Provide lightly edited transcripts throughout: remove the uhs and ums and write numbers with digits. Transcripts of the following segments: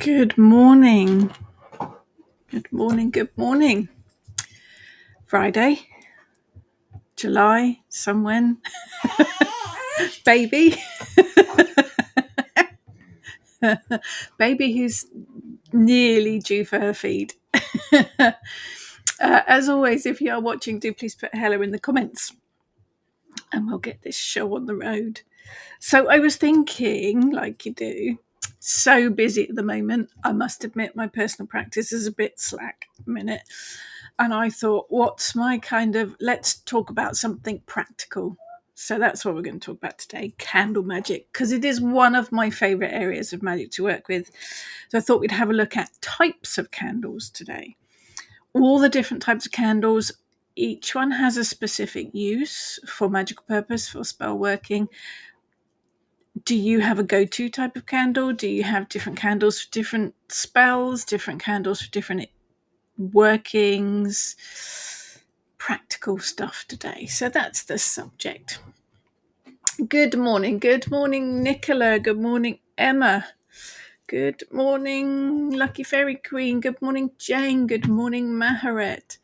Good morning. Good morning. Good morning. Friday, July, somewhen. Baby. Baby who's nearly due for her feed. As always, if you are watching, do please put hello in the comments and we'll get this show on the road. So I was thinking, like you do, so busy at the moment. I must admit my personal practice is a bit slack at the minute. And I thought, what's my let's talk about something practical. So that's what we're going to talk about today, candle magic, because it is one of my favourite areas of magic to work with. So I thought we'd have a look at types of candles today. All the different types of candles, each one has a specific use for magical purpose, for spell working. Do you have a go-to type of candle? Do you have different candles for different spells, different candles for different workings? Practical stuff today. So that's the subject. Good morning. Good morning, Nicola. Good morning, Emma. Good morning, Lucky Fairy Queen. Good morning, Jane. Good morning, Maharet.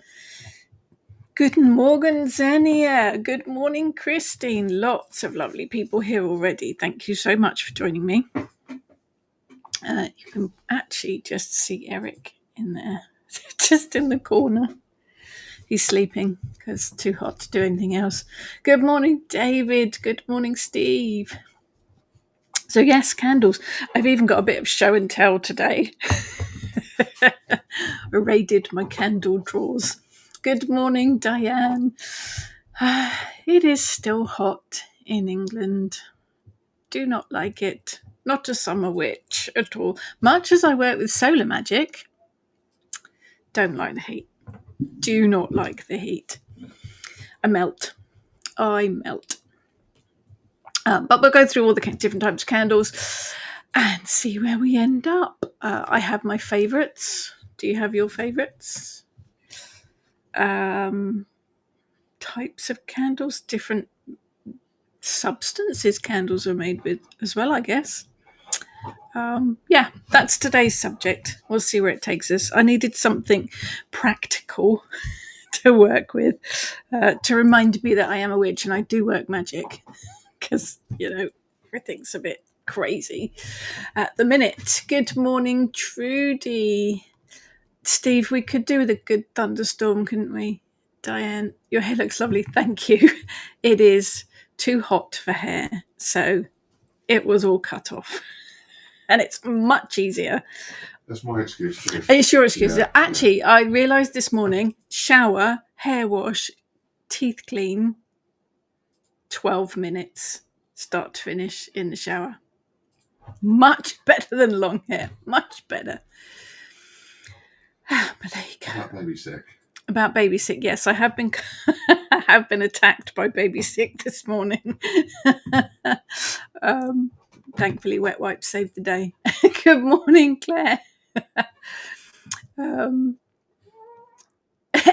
Good morning, Xenia. Good morning, Christine. Lots of lovely people here already. Thank you so much for joining me. You can actually just see Eric in there, just in the corner. He's sleeping because it's too hot to do anything else. Good morning, David. Good morning, Steve. So yes, candles. I've even got a bit of show and tell today. I raided my candle drawers. Good morning, Diane. It is still hot in England. Do not like it. Not a summer witch at all. Much as I work with solar magic, don't like the heat. Do not like the heat. I melt. But we'll go through all the different types of candles and see where we end up. I have my favourites. Do you have your favourites? Types of candles, different substances candles are made with as well, I guess. Yeah, that's today's subject. We'll see where it takes us. I needed something practical to work with, to remind me that I am a witch and I do work magic, because, everything's a bit crazy at the minute. Good morning, Trudy. Steve, we could do with a good thunderstorm, couldn't we? Diane, your hair looks lovely. Thank you. It is too hot for hair, so it was all cut off. And it's much easier. That's my excuse. It's your excuse. Yeah, actually, yeah. I realised this morning, shower, hair wash, teeth clean, 12 minutes, start to finish in the shower. Much better than long hair. Much better. But there you go. About baby sick. About baby sick, yes. I have been attacked by baby sick this morning. Thankfully, wet wipes saved the day. Good morning, Claire.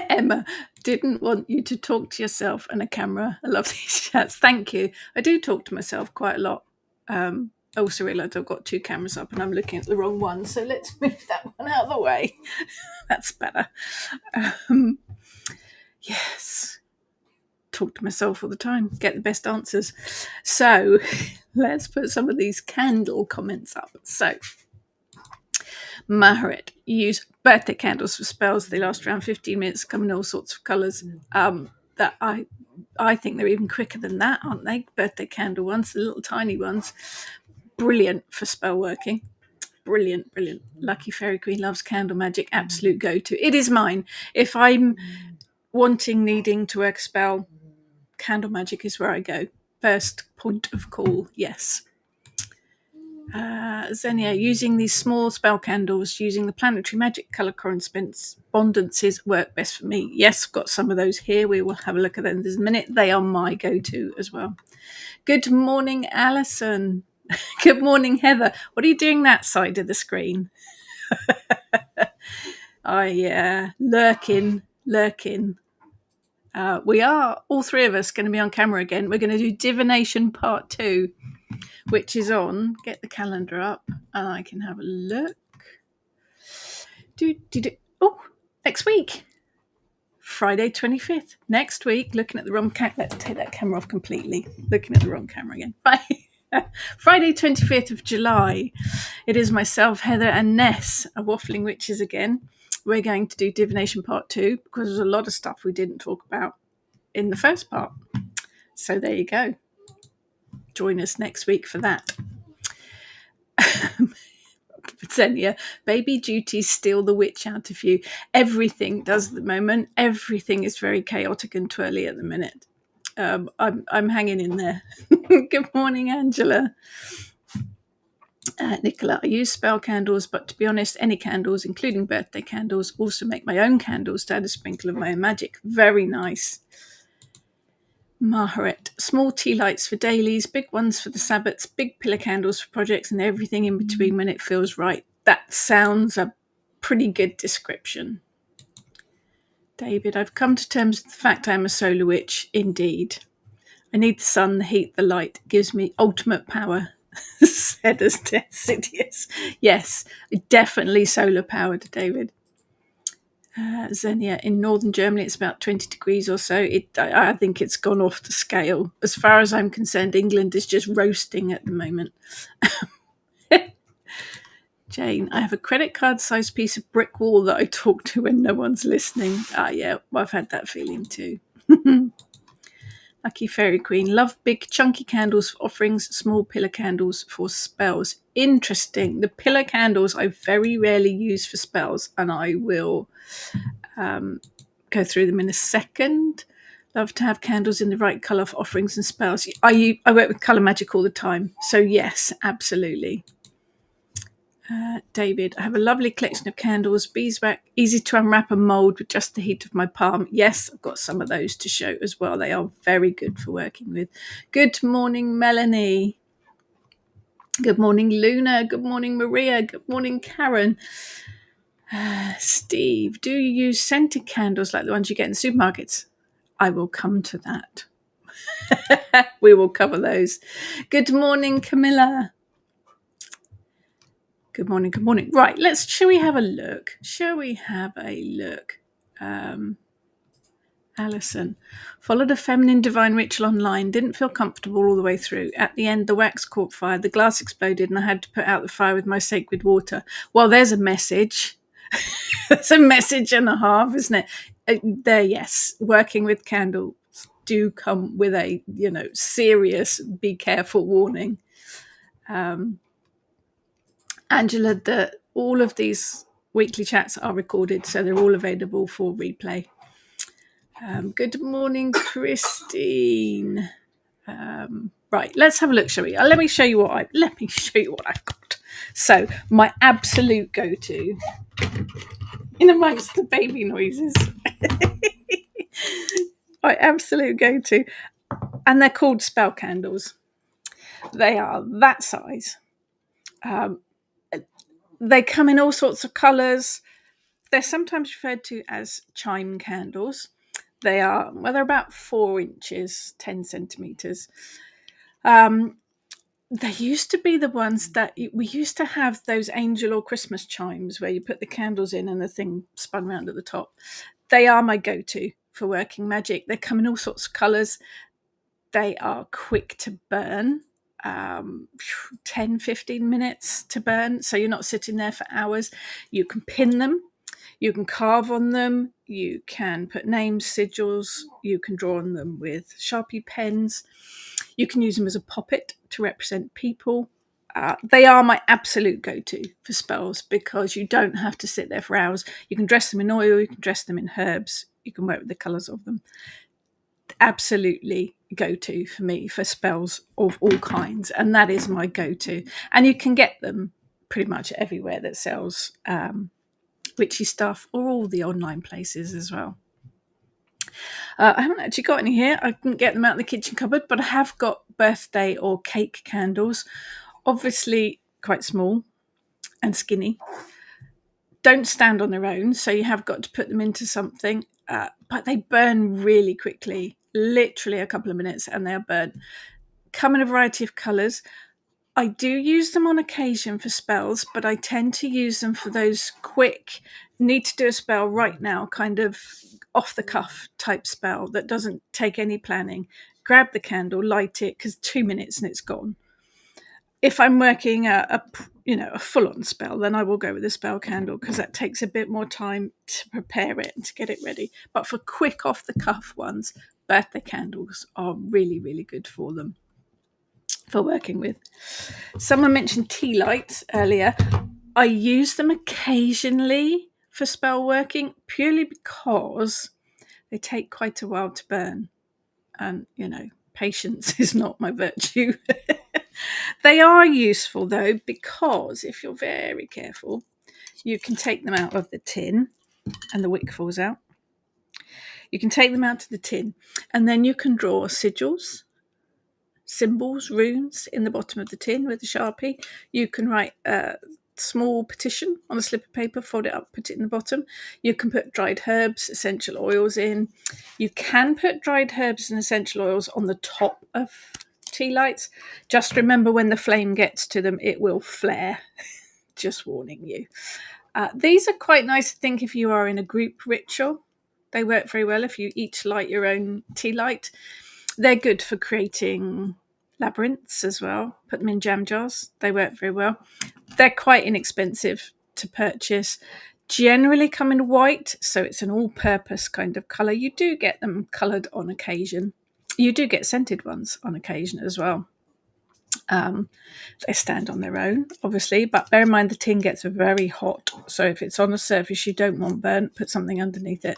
Emma, didn't want you to talk to yourself and a camera. I love these chats. Thank you. I do talk to myself quite a lot. I also realised I've got two cameras up and I'm looking at the wrong one. So let's move that one out of the way. That's better. Yes. Talk to myself all the time. Get the best answers. So let's put some of these candle comments up. So Maharet, use birthday candles for spells. They last around 15 minutes, come in all sorts of colours. That I think they're even quicker than that, aren't they? Birthday candle ones, the little tiny ones. Brilliant for spell working. Brilliant. Lucky Fairy Queen loves candle magic. Absolute go-to. It is mine. If I'm needing to work a spell, candle magic is where I go. First point of call, yes. Xenia, using these small spell candles, using the planetary magic colour correspondences work best for me. Yes, got some of those here. We will have a look at them in a minute. They are my go-to as well. Good morning, Alison. Good morning, Heather. What are you doing that side of the screen? Lurking. We are, all three of us, going to be on camera again. We're going to do Divination Part 2, which is on. Get the calendar up and I can have a look. Oh, next week. Friday 25th. Next week, looking at the wrong camera. Let's take that camera off completely. Looking at the wrong camera again. Friday 25th of July. It is myself, Heather, and Ness, a Waffling Witches again. We're going to do Divination Part 2 because there's a lot of stuff we didn't talk about in the first part. So there you go. Join us next week for that. Xenia, baby duties steal the witch out of you. Everything does at the moment. Everything is very chaotic and twirly at the minute. I'm hanging in there. Good morning, Angela. Nicola, I use spell candles, but to be honest, any candles, including birthday candles, also make my own candles to add a sprinkle of my own magic. Very nice. Maharet, small tea lights for dailies, big ones for the Sabbats, big pillar candles for projects, and everything in between when it feels right. That sounds a pretty good description. David, I've come to terms with the fact I am a solar witch, indeed. I need the sun, the heat, the light. It gives me ultimate power, said as Sidious. Yes, definitely solar powered, David. Xenia, in northern Germany, it's about 20 degrees or so. I think it's gone off the scale. As far as I'm concerned, England is just roasting at the moment. Jane, I have a credit card sized piece of brick wall that I talk to when no one's listening. Yeah, well, I've had that feeling too. Lucky Fairy Queen, love big chunky candles for offerings, small pillar candles for spells. Interesting. The pillar candles I very rarely use for spells, and I will go through them in a second. Love to have candles in the right colour for offerings and spells. I work with colour magic all the time, so yes, absolutely. David, I have a lovely collection of candles, beeswax, easy to unwrap and mould with just the heat of my palm. Yes, I've got some of those to show as well. They are very good for working with. Good morning, Melanie. Good morning, Luna. Good morning, Maria. Good morning, Karen. Steve, do you use scented candles like the ones you get in supermarkets? I will come to that. We will cover those. Good morning, Camilla. Good morning, good morning. Right, shall we have a look? Alison, followed a feminine divine ritual online, didn't feel comfortable all the way through. At the end, the wax caught fire, the glass exploded, and I had to put out the fire with my sacred water. Well, there's a message. It's a message and a half, isn't it? Yes, working with candles do come with a, serious be careful warning. Angela, all of these weekly chats are recorded, so they're all available for replay. Good morning, Christine. Right, let's have a look, shall we? Let me show you what I've got. So, my absolute go-to, in amongst the baby noises, my absolute go-to, and they're called spell candles. They are that size. They come in all sorts of colours. They're sometimes referred to as chime candles. They're about 4 inches, 10 centimetres. They used to be the ones that we used to have, those angel or Christmas chimes where you put the candles in and the thing spun around at the top. They are my go-to for working magic. They come in all sorts of colours. They are quick to burn, 10, 15 minutes to burn. So you're not sitting there for hours. You can pin them. You can carve on them. You can put names, sigils. You can draw on them with Sharpie pens. You can use them as a poppet to represent people. They are my absolute go-to for spells because you don't have to sit there for hours. You can dress them in oil. You can dress them in herbs. You can work with the colours of them. Absolutely go-to for me for spells of all kinds. And that is my go-to. And you can get them pretty much everywhere that sells witchy stuff, or all the online places as well. I haven't actually got any here. I couldn't get them out of the kitchen cupboard, but I have got birthday or cake candles. Obviously quite small and skinny. Don't stand on their own, so you have got to put them into something. But they burn really quickly, literally a couple of minutes, and they're burnt. Come in a variety of colours. I do use them on occasion for spells, but I tend to use them for those quick, need to do a spell right now, kind of off the cuff type spell that doesn't take any planning. Grab the candle, light it, because 2 minutes and it's gone. If I'm working a full on spell, then I will go with a spell candle because that takes a bit more time to prepare it and to get it ready. But for quick off the cuff ones, birthday candles are really, really good for them, for working with. Someone mentioned tea lights earlier. I use them occasionally for spell working purely because they take quite a while to burn. And, patience is not my virtue. They are useful though, because if you're very careful, you can take them out of the tin and the wick falls out. You can take them out of the tin and then you can draw sigils, symbols, runes in the bottom of the tin with a Sharpie. You can write a small petition on a slip of paper, fold it up, put it in the bottom. You can put dried herbs, essential oils in. You can put dried herbs and essential oils on the top of tea lights. Just remember, when the flame gets to them, it will flare. Just warning you. These are quite nice to think if you are in a group ritual. They work very well if you each light your own tea light. They're good for creating labyrinths as well. Put them in jam jars. They work very well. They're quite inexpensive to purchase. Generally come in white, so it's an all-purpose kind of colour. You do get them coloured on occasion. You do get scented ones on occasion as well. They stand on their own, obviously, but bear in mind the tin gets very hot. So if it's on a surface you don't want burnt, put something underneath it.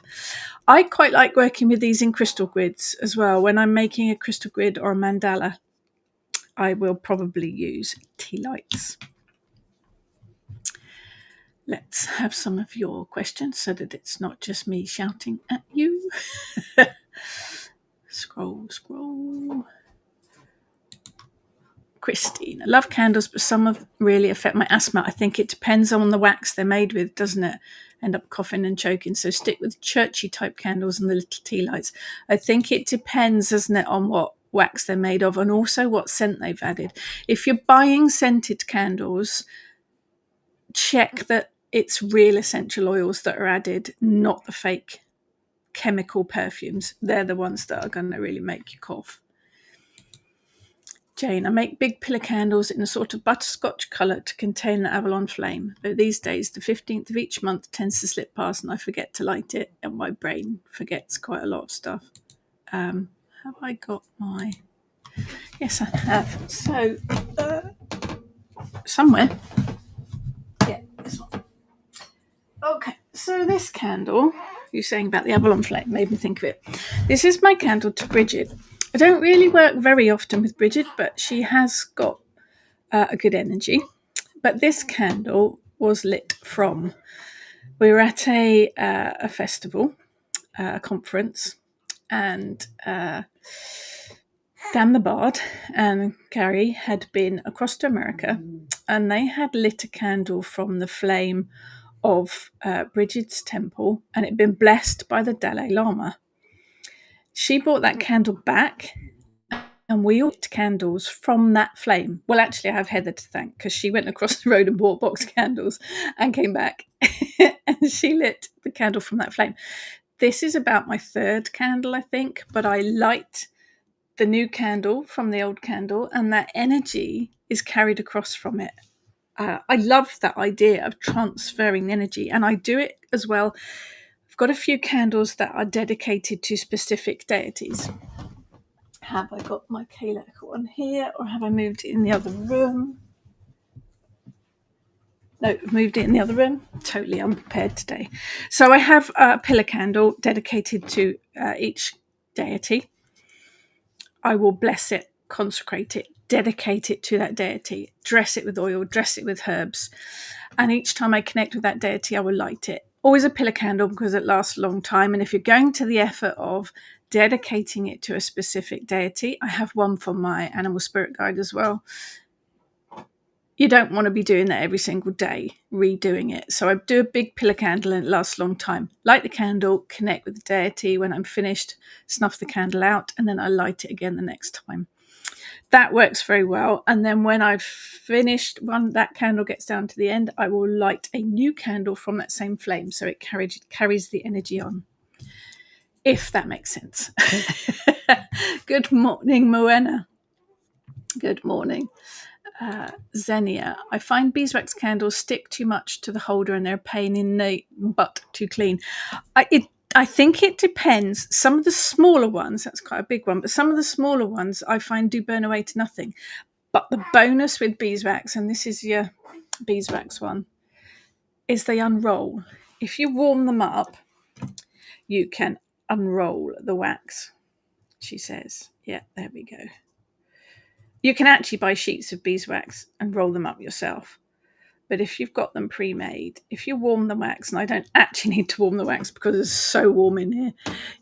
I quite like working with these in crystal grids as well. When I'm making a crystal grid or a mandala, I will probably use tea lights. Let's have some of your questions so that it's not just me shouting at you. Scroll. Christine, I love candles, but some of really affect my asthma. I think it depends on the wax they're made with, doesn't it? End up coughing and choking. So stick with churchy type candles and the little tea lights. I think it depends, doesn't it, on what wax they're made of and also what scent they've added. If you're buying scented candles, check that it's real essential oils that are added, not the fake chemical perfumes. They're the ones that are going to really make you cough. Jane, I make big pillar candles in a sort of butterscotch colour to contain the Avalon flame. But these days, the 15th of each month tends to slip past and I forget to light it, and my brain forgets quite a lot of stuff. Have I got my... Yes, I have. So, somewhere. Yeah, this one. Okay, so this candle, you're saying about the Avalon flame, made me think of it. This is my candle to Bridget. I don't really work very often with Bridget, but she has got a good energy. But this candle was lit from... We were at a festival, a conference, and Dan the Bard and Carrie had been across to America, and they had lit a candle from the flame of Bridget's temple, and it had been blessed by the Dalai Lama. She brought that candle back, and we all lit candles from that flame. Well, actually, I have Heather to thank, because she went across the road and bought box candles and came back, and she lit the candle from that flame. This is about my third candle, I think, but I light the new candle from the old candle, and that energy is carried across from it. I love that idea of transferring the energy, and I do it as well. I've got a few candles that are dedicated to specific deities. Have I got my Kayla one here, or have I moved it in the other room? No, I've moved it in the other room. Totally unprepared today. So I have a pillar candle dedicated to each deity. I will bless it, consecrate it, dedicate it to that deity, dress it with oil, dress it with herbs. And each time I connect with that deity, I will light it. Always a pillar candle because it lasts a long time. And if you're going to the effort of dedicating it to a specific deity, I have one for my animal spirit guide as well. You don't want to be doing that every single day, redoing it. So I do a big pillar candle and it lasts a long time. Light the candle, connect with the deity. When I'm finished, snuff the candle out, and then I light it again the next time. That works very well. And then when I've finished one, that candle gets down to the end, I will light a new candle from that same flame, so it carries the energy on, if that makes sense. Good morning, Moena. Good morning. Xenia, I find beeswax candles stick too much to the holder and they're a pain in the butt to clean. I think it depends. Some of the smaller ones, that's quite a big one, but some of the smaller ones I find do burn away to nothing. But the bonus with beeswax, and this is your beeswax one, is they unroll. If you warm them up, you can unroll the wax, she says. Yeah, there we go. You can actually buy sheets of beeswax and roll them up yourself. But if you've got them pre-made, if you warm the wax, and I don't actually need to warm the wax because it's so warm in here,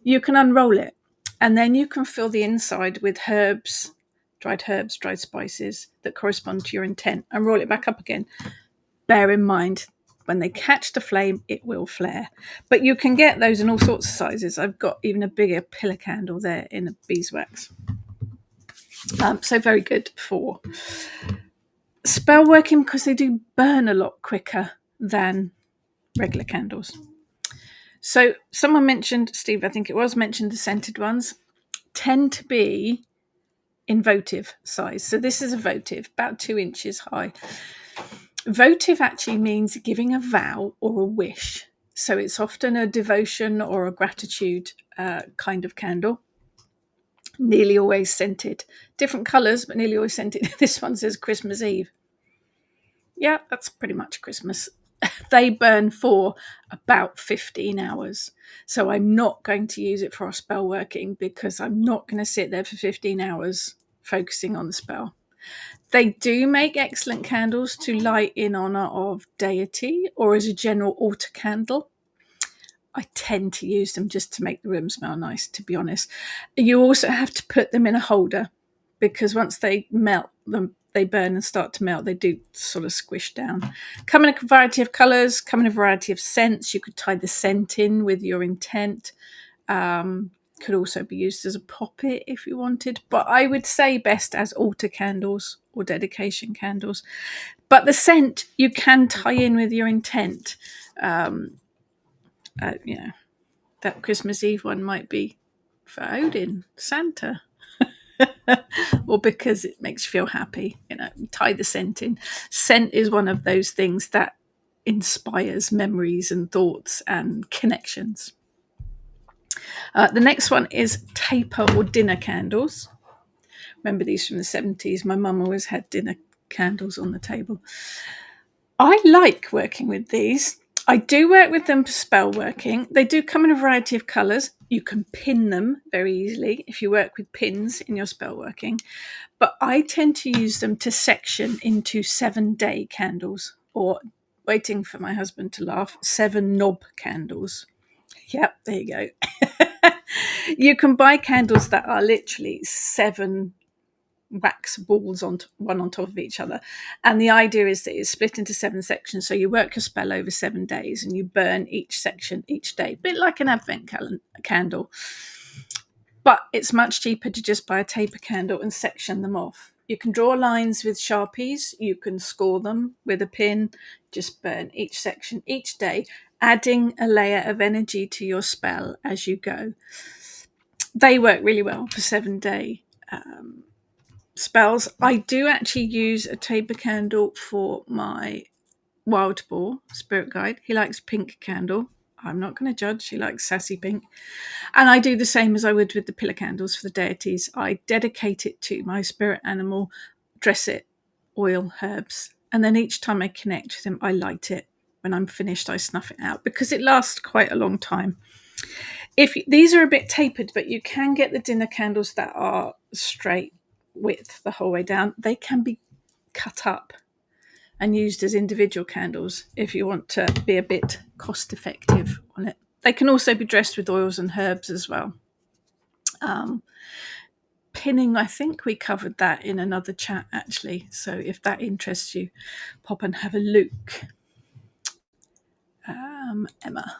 you can unroll it. And then you can fill the inside with herbs, dried spices that correspond to your intent, and roll it back up again. Bear in mind, when they catch the flame, it will flare. But you can get those in all sorts of sizes. I've got even a bigger pillar candle there in a beeswax. So very good for spell working because they do burn a lot quicker than regular candles. So someone mentioned, Steve, I think it was, mentioned the scented ones tend to be in votive size. So this is a votive, about 2 inches high. Votive actually means giving a vow or a wish. So it's often a devotion or a gratitude kind of candle. Nearly always scented. Different colours, but nearly always scented. This one says Christmas Eve. Yeah, that's pretty much Christmas. They burn for about 15 hours. So I'm not going to use it for our spell working because I'm not going to sit there for 15 hours focusing on the spell. They do make excellent candles to light in honour of deity or as a general altar candle. I tend to use them just to make the room smell nice, to be honest. You also have to put them in a holder because once they melt, they burn and start to melt. They do sort of squish down. Come in a variety of colours, come in a variety of scents. You could tie the scent in with your intent. Could also be used as a poppet if you wanted. But I would say best as altar candles or dedication candles. But the scent you can tie in with your intent. That Christmas Eve one might be for Odin, Santa. Or because it makes you feel happy, tie the scent in. Scent is one of those things that inspires memories and thoughts and connections. The next one is taper or dinner candles. Remember these from the 70s? My mum always had dinner candles on the table. I like working with these. I do work with them for spell working. They do come in a variety of colours. You can pin them very easily if you work with pins in your spell working. But I tend to use them to section into 7-day candles, or, waiting for my husband to laugh, 7 knob candles. Yep, there you go. You can buy candles that are literally 7 wax balls one on top of each other, and the idea is that it's split into 7 sections, so you work your spell over 7 days and you burn each section each day, a bit like an advent candle, but it's much cheaper to just buy a taper candle and section them off. You can draw lines with Sharpies, you can score them with a pin, just burn each section each day, adding a layer of energy to your spell as you go. They work really well for 7-day spells. I do actually use a taper candle for my wild boar spirit guide. He likes pink candle. I'm not going to judge. He likes sassy pink. And I do the same as I would with the pillar candles for the deities. I dedicate it to my spirit animal, dress it, oil, herbs. And then each time I connect with him, I light it. When I'm finished, I snuff it out because it lasts quite a long time. These are a bit tapered, but you can get the dinner candles that are straight width the whole way down. They can be cut up and used as individual candles if you want to be a bit cost effective on it. They can also be dressed with oils and herbs as well. Pinning, I think we covered that in another chat actually, so if that interests you, pop and have a look. Emma,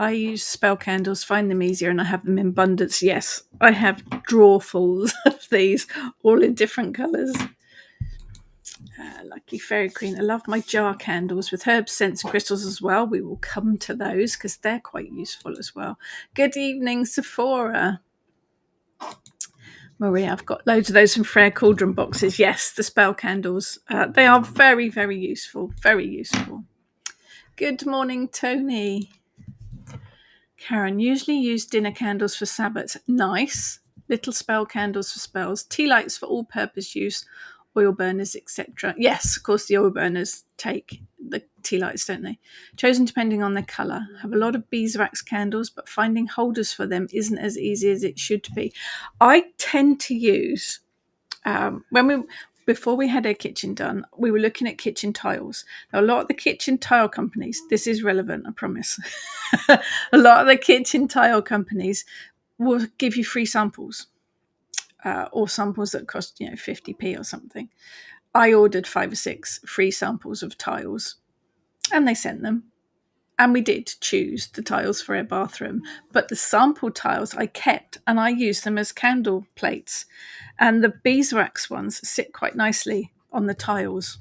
I use spell candles, find them easier, and I have them in abundance. Yes, I have drawerfuls of these, all in different colours. Lucky Fairy Queen. I love my jar candles with herbs, scents, and crystals as well. We will come to those because they're quite useful as well. Good evening, Sephora. Maria, I've got loads of those from Freya Cauldron boxes. Yes, the spell candles. They are very, very useful. Very useful. Good morning, Tony. Karen, usually use dinner candles for Sabbats. Nice. Little spell candles for spells. Tea lights for all-purpose use. Oil burners, etc. Yes, of course, the oil burners take the tea lights, don't they? Chosen depending on their colour. Have a lot of beeswax candles, but finding holders for them isn't as easy as it should be. I tend to use before we had our kitchen done, we were looking at kitchen tiles. Now, a lot of the kitchen tile companies, this is relevant, I promise. A lot of the kitchen tile companies will give you free samples. Or samples that cost 50p or something. I ordered 5 or 6 free samples of tiles, and they sent them. And we did choose the tiles for our bathroom, but the sample tiles I kept, and I used them as candle plates. And the beeswax ones sit quite nicely on the tiles.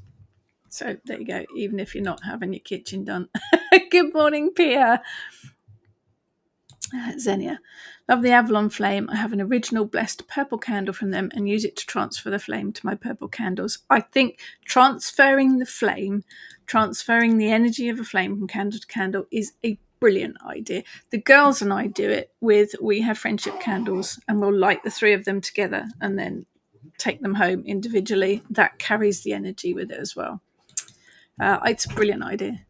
So there you go. Even if you're not having your kitchen done. Good morning, Pia. Xenia. Love the Avalon flame. I have an original blessed purple candle from them and use it to transfer the flame to my purple candles. I think transferring the energy of a flame from candle to candle is a brilliant idea. The girls and I do it we have friendship candles, and we'll light the 3 of them together and then take them home individually. That carries the energy with it as well. It's a brilliant idea.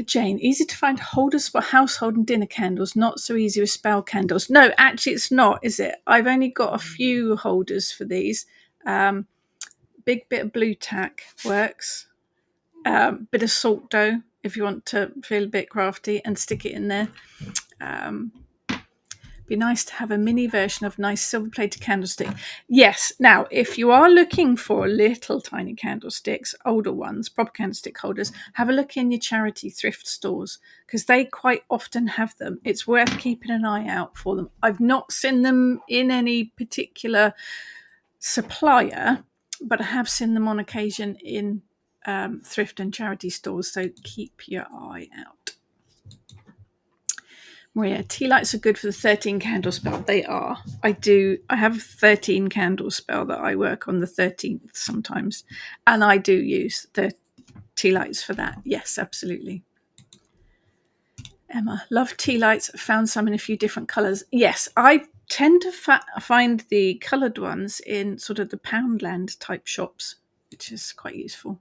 Jane, easy to find holders for household and dinner candles, not so easy with spell candles. No, actually it's not, is it? I've only got a few holders for these. Big bit of blue tack works. Bit of salt dough if you want to feel a bit crafty and stick it in there. Be nice to have a mini version of nice silver-plated candlestick. Yes. Now, if you are looking for little tiny candlesticks, older ones, proper candlestick holders, have a look in your charity thrift stores because they quite often have them. It's worth keeping an eye out for them. I've not seen them in any particular supplier, but I have seen them on occasion in thrift and charity stores, so keep your eye out. Maria, tea lights are good for the 13 candle spell. They are. I have a 13 candle spell that I work on the 13th sometimes. And I do use the tea lights for that. Yes, absolutely. Emma, love tea lights. Found some in a few different colours. Yes, I tend to find the coloured ones in sort of the Poundland type shops, which is quite useful.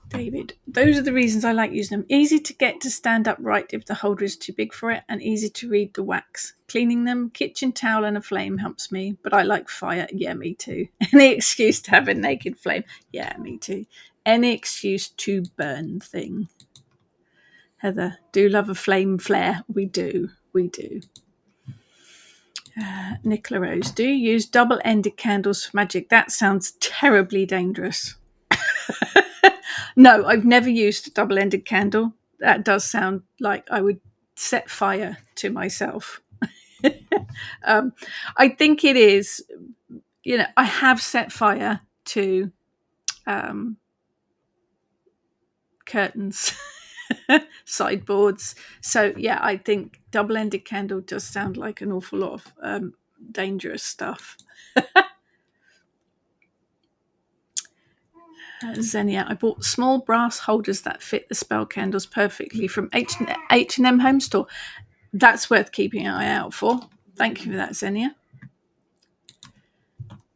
David, those are the reasons I like using them. Easy to get to stand upright if the holder is too big for it, and easy to read the wax. Cleaning them, kitchen towel and a flame helps me, but I like fire. Yeah, me too. Any excuse to have a naked flame. Yeah, me too. Any excuse to burn thing. Heather, do love a flame flare. We do. Nicola Rose, do you use double-ended candles for magic? That sounds terribly dangerous. No, I've never used a double-ended candle. That does sound like I would set fire to myself. I think it is, I have set fire to curtains, sideboards. So, yeah, I think double-ended candle does sound like an awful lot of dangerous stuff. Xenia, I bought small brass holders that fit the spell candles perfectly from H&M Home Store. That's worth keeping an eye out for. Thank you for that, Xenia.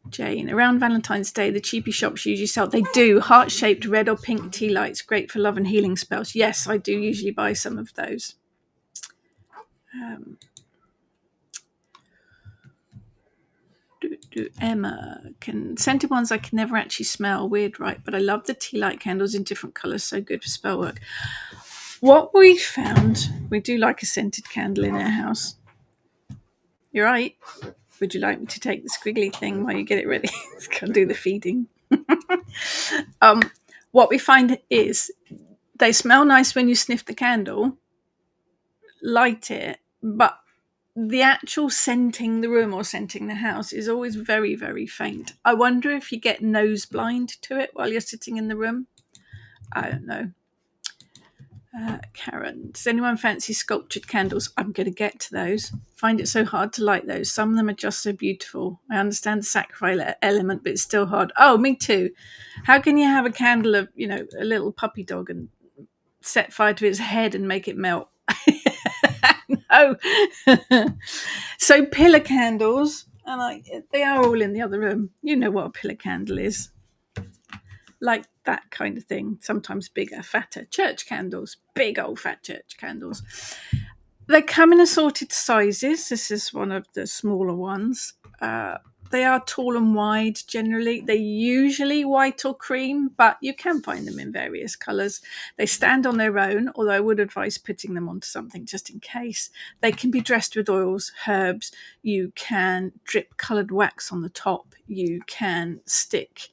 Jane, around Valentine's Day, the cheapy shops usually sell. They do heart-shaped red or pink tea lights, great for love and healing spells. Yes, I do usually buy some of those. Emma, scented ones I can never actually smell. Weird, right? But I love the tea light candles in different colours. So good for spell work. What we found, we do like a scented candle in our house. You're right. Would you like me to take the squiggly thing while you get it ready? Can't do the feeding. What we find is they smell nice when you sniff the candle, light it, but the actual scenting the room or scenting the house is always very, very faint. I wonder if you get nose blind to it while you're sitting in the room. I don't know. Karen, does anyone fancy sculptured candles? I'm going to get to those. Find it so hard to light those. Some of them are just so beautiful. I understand the sacrifice element, but it's still hard. Oh, me too. How can you have a candle of, a little puppy dog and set fire to its head and make it melt? No. So pillar candles, and they are all in the other room. You know what a pillar candle is. Like that kind of thing, sometimes bigger, fatter. Church candles, big old fat church candles. They come in assorted sizes. This is one of the smaller ones. They are tall and wide generally. They're usually white or cream, but you can find them in various colours. They stand on their own, although I would advise putting them onto something just in case. They can be dressed with oils, herbs. You can drip coloured wax on the top. You can stick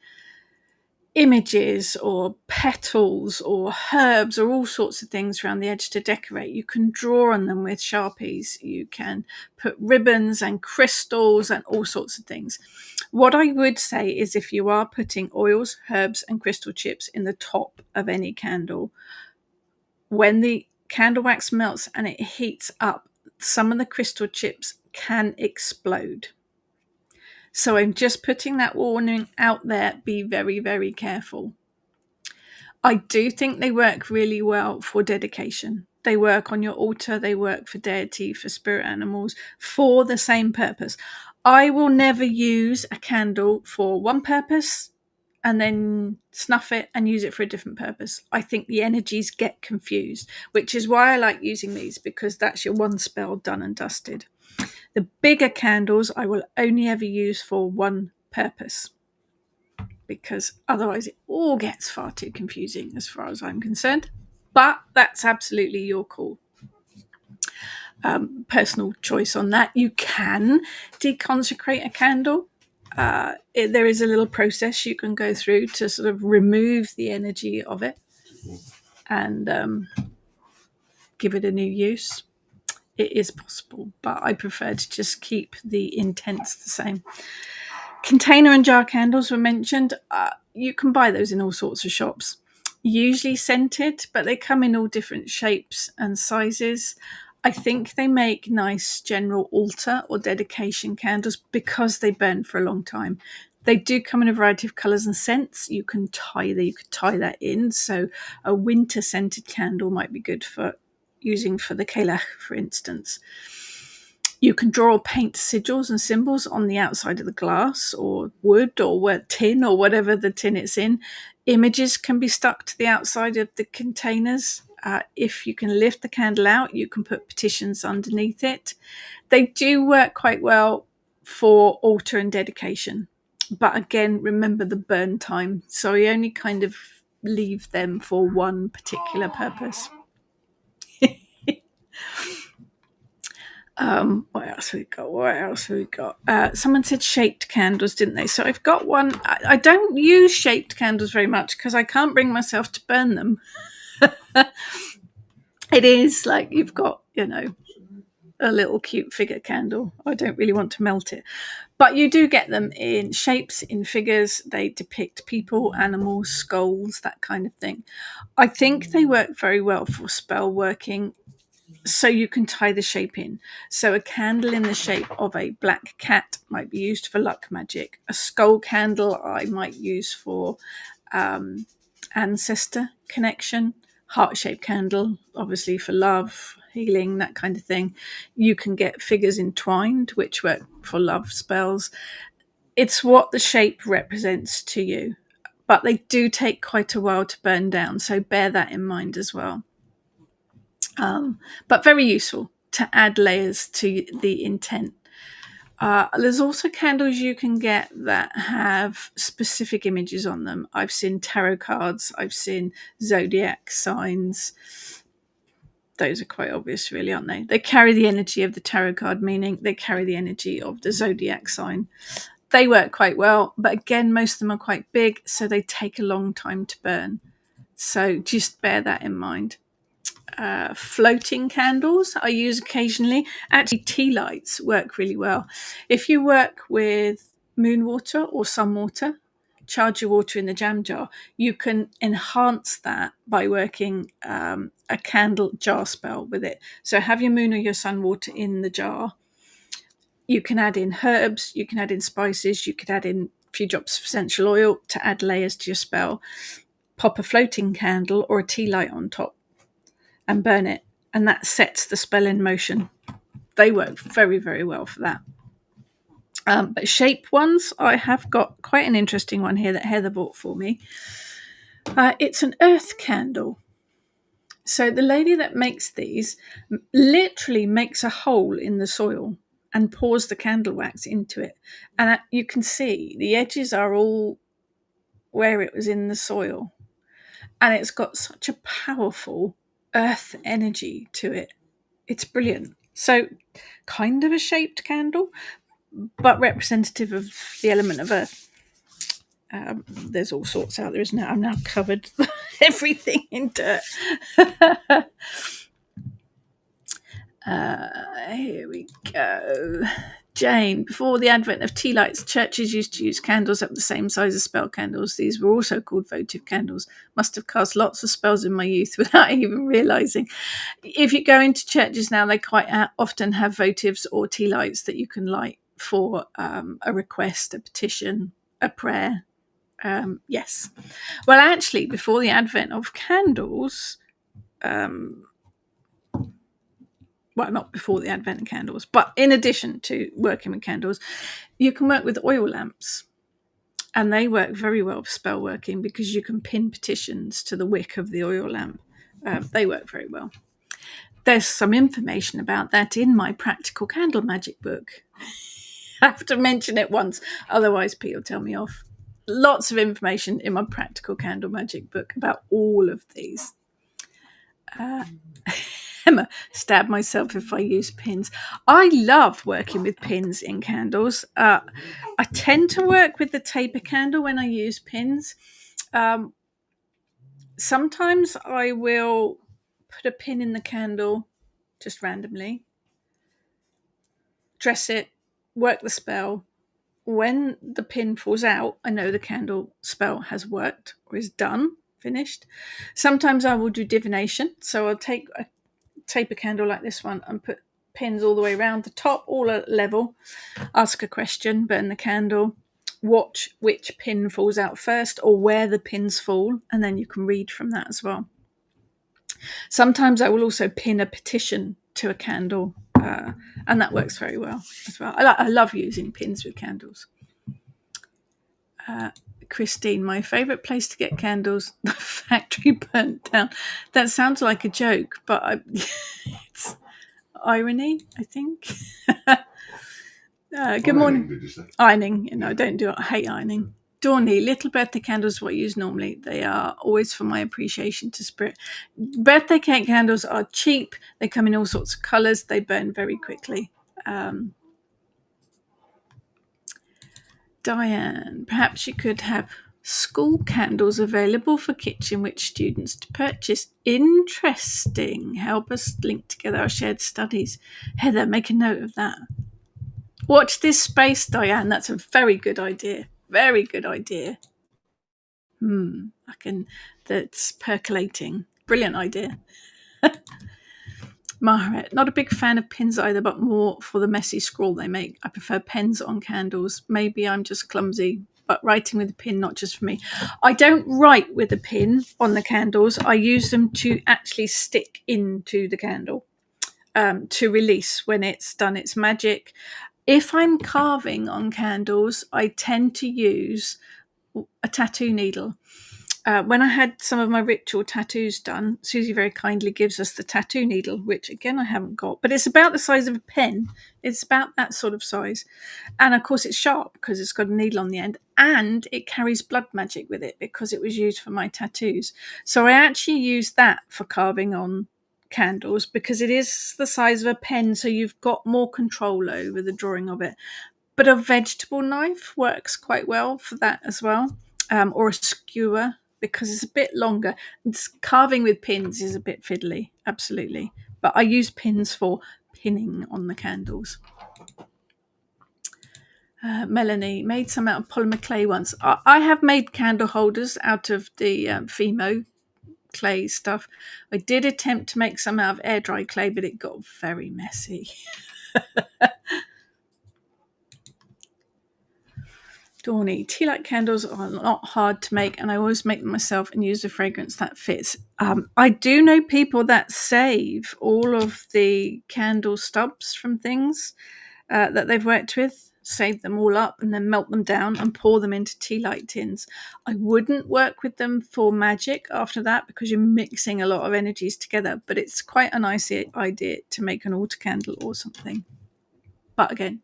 images or petals or herbs or all sorts of things around the edge to decorate. You can draw on them with Sharpies. You can put ribbons and crystals and all sorts of things. What I would say is if you are putting oils, herbs and crystal chips in the top of any candle, when the candle wax melts and it heats up, some of the crystal chips can explode. So I'm just putting that warning out there. Be very, very careful. I do think they work really well for dedication. They work on your altar. They work for deity, for spirit animals, for the same purpose. I will never use a candle for one purpose and then snuff it and use it for a different purpose. I think the energies get confused, which is why I like using these, because that's your one spell done and dusted. The bigger candles I will only ever use for one purpose, because otherwise it all gets far too confusing as far as I'm concerned. But that's absolutely your call. Personal choice on that. You can deconsecrate a candle. There is a little process you can go through to sort of remove the energy of it and give it a new use. It is possible, but I prefer to just keep the intents the same. Container and jar candles were mentioned. You can buy those in all sorts of shops, usually scented, but they come in all different shapes and sizes. I think they make nice general altar or dedication candles because they burn for a long time. They do come in a variety of colours and scents. You could tie that in. So a winter scented candle might be good for using for the Kelach, for instance. You can draw or paint sigils and symbols on the outside of the glass or wood or tin or whatever the tin it's in. Images can be stuck to the outside of the containers. If you can lift the candle out, you can put petitions underneath it. They do work quite well for altar and dedication. But again, remember the burn time. So you only kind of leave them for one particular purpose. What else have we got? Someone said shaped candles, didn't they? So I've got one. I don't use shaped candles very much because I can't bring myself to burn them. It is like you've got, a little cute figure candle. I don't really want to melt it. But you do get them in shapes, in figures. They depict people, animals, skulls, that kind of thing. I think they work very well for spell working, so you can tie the shape in. So a candle in the shape of a black cat might be used for luck magic. A skull candle I might use for ancestor connection. Heart-shaped candle, obviously for love, healing, that kind of thing. You can get figures entwined, which work for love spells. It's what the shape represents to you. But they do take quite a while to burn down, so bear that in mind as well. But very useful to add layers to the intent. There's also candles you can get that have specific images on them. I've seen tarot cards. I've seen zodiac signs. Those are quite obvious, really, aren't they? They carry the energy of the tarot card, meaning they carry the energy of the zodiac sign. They work quite well, but again, most of them are quite big, so they take a long time to burn. So just bear that in mind. floating candles I use occasionally. Actually, tea lights work really well. If you work with moon water or sun water, charge your water in the jam jar, you can enhance that by working a candle jar spell with it. So have your moon or your sun water in the jar. You can add in herbs, you can add in spices, you could add in a few drops of essential oil to add layers to your spell. Pop a floating candle or a tea light on top and burn it, and that sets the spell in motion. They work very, very well for that. But shape ones, I have got quite an interesting one here that Heather bought for me. It's an earth candle. So the lady that makes these literally makes a hole in the soil and pours the candle wax into it. And you can see the edges are all where it was in the soil. And it's got such a powerful earth energy to it. It's brilliant. So kind of a shaped candle, but representative of the element of earth. There's all sorts out there, isn't it? I'm now covered everything in dirt. Here we go. Jane, before the advent of tea lights, churches used to use candles up the same size as spell candles. These were also called votive candles. Must have cast lots of spells in my youth without even realising. If you go into churches now, they quite often have votives or tea lights that you can light for a request, a petition, a prayer. Yes. Well, actually, before the advent of candles, well, not before the advent of candles, but in addition to working with candles, you can work with oil lamps. And they work very well for spell working because you can pin petitions to the wick of the oil lamp. They work very well. There's some information about that in my practical candle magic book. I have to mention it once, otherwise Pete will tell me off. Lots of information in my practical candle magic book about all of these. Emma, stab myself if I use pins. I love working with pins in candles. I tend to work with the taper candle when I use pins. Sometimes I will put a pin in the candle just randomly, dress it, work the spell. When the pin falls out, I know the candle spell has worked or is done, finished. Sometimes I will do divination. So I'll take a taper candle like this one and put pins all the way around the top, all at level, ask a question, burn the candle, watch which pin falls out first or where the pins fall, and then you can read from that as well. Sometimes I will also pin a petition to a candle, and that works very well as well. I love using pins with candles. Christine, my favourite place to get candles, the factory burnt down. That sounds like a joke, but it's irony, I think. Good morning. Did you say? Ironing, I don't do it. I hate ironing. Dawny, little birthday candles, what I use normally. They are always for my appreciation to spirit. Birthday cake candles are cheap. They come in all sorts of colours. They burn very quickly. Diane, perhaps you could have school candles available for kitchen which students to purchase. Interesting. Help us link together our shared studies. Heather, make a note of that. Watch this space, Diane. That's a very good idea. Very good idea. That's percolating. Brilliant idea. Maharet, not a big fan of pins either, but more for the messy scrawl they make. I prefer pens on candles. Maybe I'm just clumsy, but writing with a pin, not just for me. I don't write with a pin on the candles. I use them to actually stick into the candle to release when it's done its magic. If I'm carving on candles, I tend to use a tattoo needle. When I had some of my ritual tattoos done, Susie very kindly gives us the tattoo needle, which again I haven't got, but it's about the size of a pen. It's about that sort of size. And of course it's sharp because it's got a needle on the end, and it carries blood magic with it because it was used for my tattoos. So I actually use that for carving on candles because it is the size of a pen, so you've got more control over the drawing of it. But a vegetable knife works quite well for that as well, or a skewer. because it's a bit longer. Carving with pins is a bit fiddly, absolutely. But I use pins for pinning on the candles. Melanie made some out of polymer clay once. I have made candle holders out of the Fimo clay stuff. I did attempt to make some out of air dry clay, but it got very messy. Dawny, tea light candles are not hard to make, and I always make them myself and use a fragrance that fits. I do know people that save all of the candle stubs from things that they've worked with, save them all up and then melt them down and pour them into tea light tins. I wouldn't work with them for magic after that because you're mixing a lot of energies together, but it's quite a nice idea to make an altar candle or something. But again,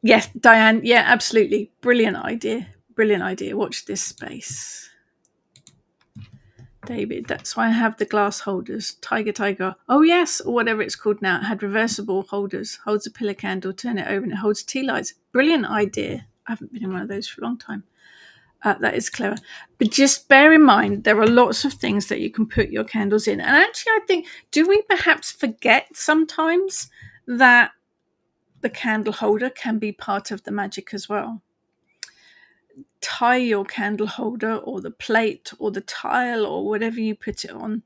Yes, Diane. Yeah, absolutely. Brilliant idea. Brilliant idea. Watch this space. David, that's why I have the glass holders. Tiger. Oh, yes, or whatever it's called now. It had reversible holders. Holds a pillar candle, turn it over, and it holds tea lights. Brilliant idea. I haven't been in one of those for a long time. That is clever. But just bear in mind, there are lots of things that you can put your candles in. And actually, I think, do we perhaps forget sometimes that the candle holder can be part of the magic as well? Tie your candle holder or the plate or the tile or whatever you put it on,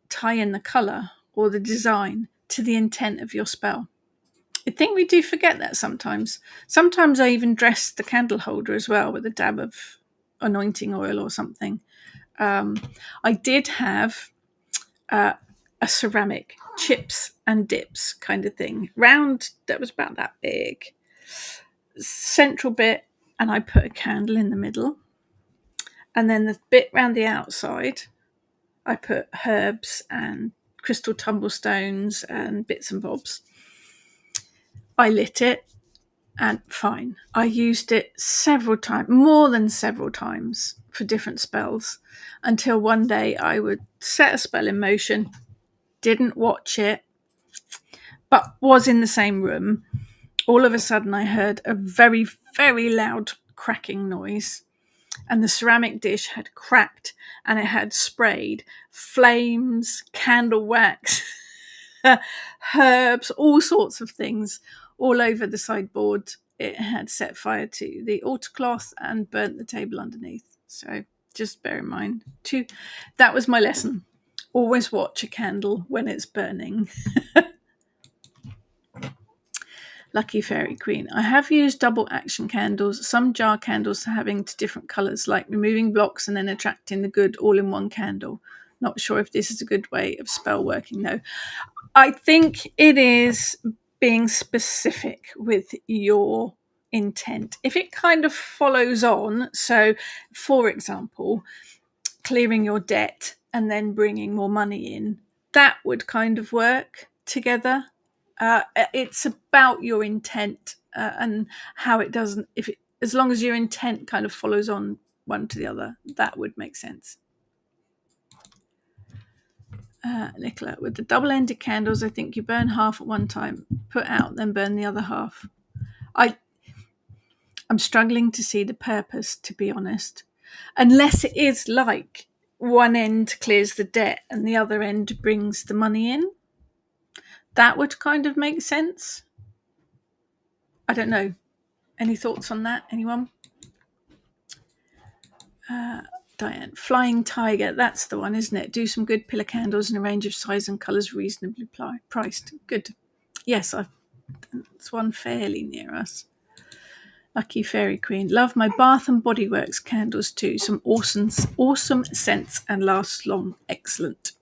tie in the colour or the design to the intent of your spell. I think we do forget that sometimes. Sometimes I even dress the candle holder as well with a dab of anointing oil or something. I did have a ceramic chips and dips kind of thing, round, that was about that big, central bit, and I put a candle in the middle. And then the bit round the outside, I put herbs and crystal tumblestones and bits and bobs. I lit it, and fine. I used it several times, more than several times, for different spells, until one day I would set a spell in motion, didn't watch it, but was in the same room. All of a sudden I heard a very, very loud cracking noise, and the ceramic dish had cracked and it had sprayed flames, candle wax, herbs, all sorts of things all over the sideboard. It had set fire to the altar cloth and burnt the table underneath. So just bear in mind, that was my lesson. Always watch a candle when it's burning. Lucky Fairy Queen. I have used double action candles, some jar candles having to different colours, like removing blocks and then attracting the good all in one candle. Not sure if this is a good way of spell working though. I think it is being specific with your intent. If it kind of follows on, so for example, clearing your debt and then bringing more money in, that would kind of work together. It's about your intent and how it doesn't, as long as your intent kind of follows on one to the other, that would make sense. Nicola, with the double-ended candles, I think you burn half at one time, put out, then burn the other half. I'm struggling to see the purpose, to be honest, unless it is like one end clears the debt and the other end brings the money in. That would kind of make sense. I don't know. Any thoughts on that? Anyone? Diane, Flying Tiger, that's the one, isn't it? Do some good pillar candles in a range of size and colours, reasonably priced. Good. Yes, that's one fairly near us. Lucky Fairy Queen. Love my Bath and Body Works candles too. Some awesome scents and last long. Excellent.